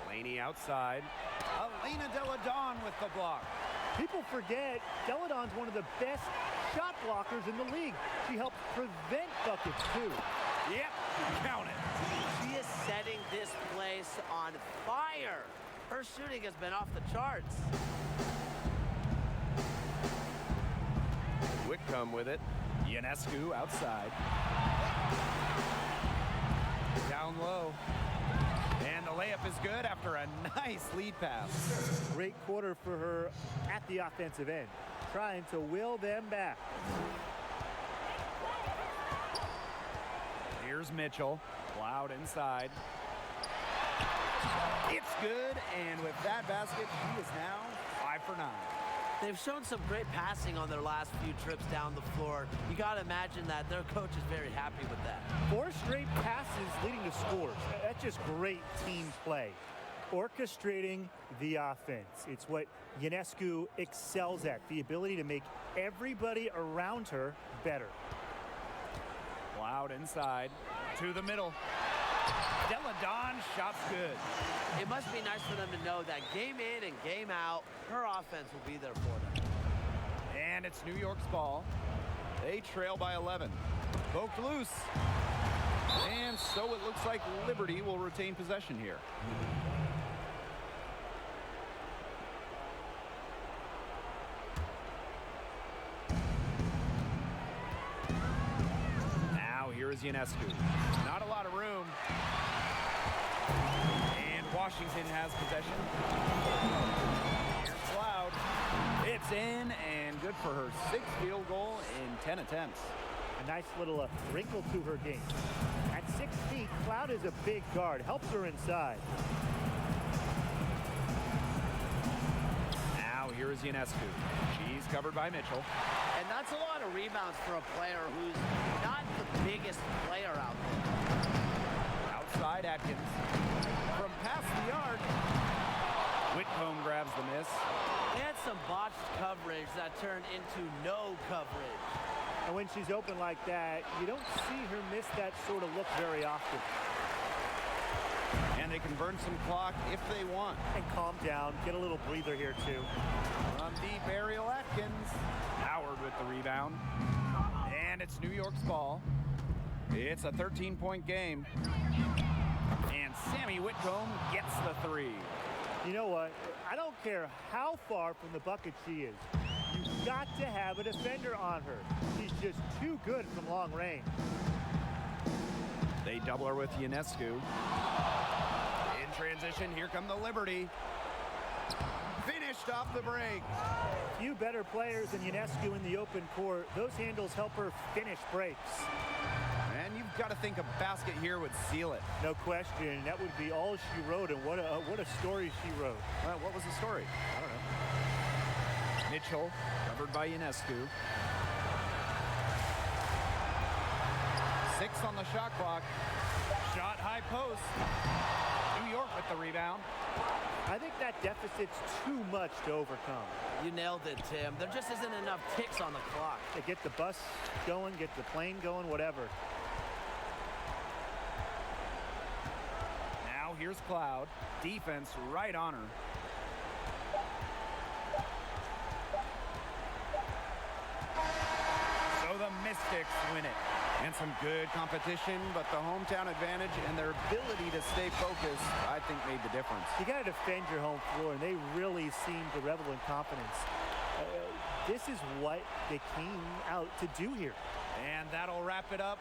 Laney outside. Elena Deladon with the block. People forget Deladon's one of the best shot blockers in the league. She helps prevent buckets, too. Yep, count it. She is setting this place on fire. Her shooting has been off the charts. Whitcomb with it. Ionescu outside. Down low. And the layup is good after a nice lead pass. Great quarter for her at the offensive end, trying to will them back. Here's Mitchell. Loud inside. It's good, and with that basket, she is now 5 for 9. They've shown some great passing on their last few trips down the floor. You got to imagine that their coach is very happy with that. 4 straight passes leading to scores. That's just great team play. Orchestrating the offense. It's what Ionescu excels at, the ability to make everybody around her better. Loud inside to the middle. Deladon shot's good. It must be nice for them to know that game in and game out, her offense will be there for them. And it's New York's ball. They trail by 11. Poked loose. And so it looks like Liberty will retain possession here. Now here is Ionescu. Not a lot of room. And Washington has possession. Here's Cloud. It's in and good for her 6th field goal in 10 attempts. A nice little wrinkle to her game. At 6 feet, Cloud is a big guard. Helps her inside. Now here is Ionescu. She's covered by Mitchell. And that's a lot of rebounds for a player who's not the biggest player out there. Outside Atkins. From past the arc. Whitcomb grabs the miss. They had some botched coverage that turned into no coverage. And when she's open like that, you don't see her miss that sort of look very often. And they can burn some clock if they want. And calm down, get a little breather here too. From deep, Ariel Atkins. Howard with the rebound. And it's New York's ball. It's a 13-point game. And Sammy Whitcomb gets the 3. You know what? I don't care how far from the bucket she is. You've got to have a defender on her. She's just too good from long range. They double her with Ionescu. In transition, here come the Liberty. Finished off the break. Few better players than Ionescu in the open court. Those handles help her finish breaks. And you've got to think a basket here would seal it. No question. That would be all she wrote, and what a story she wrote. Well, what was the story? I don't know. Mitchell, covered by Ionescu. 6 on the shot clock. Shot high post. New York with the rebound. I think that deficit's too much to overcome. You nailed it, Tim. There just isn't enough ticks on the clock. They get the bus going, get the plane going, whatever. Now here's Cloud. Defense right on her. So the Mystics win it. And some good competition, but the hometown advantage and their ability to stay focused, I think, made the difference. You got to defend your home floor, and they really seem to revel in confidence. This is what they came out to do here. And that'll wrap it up.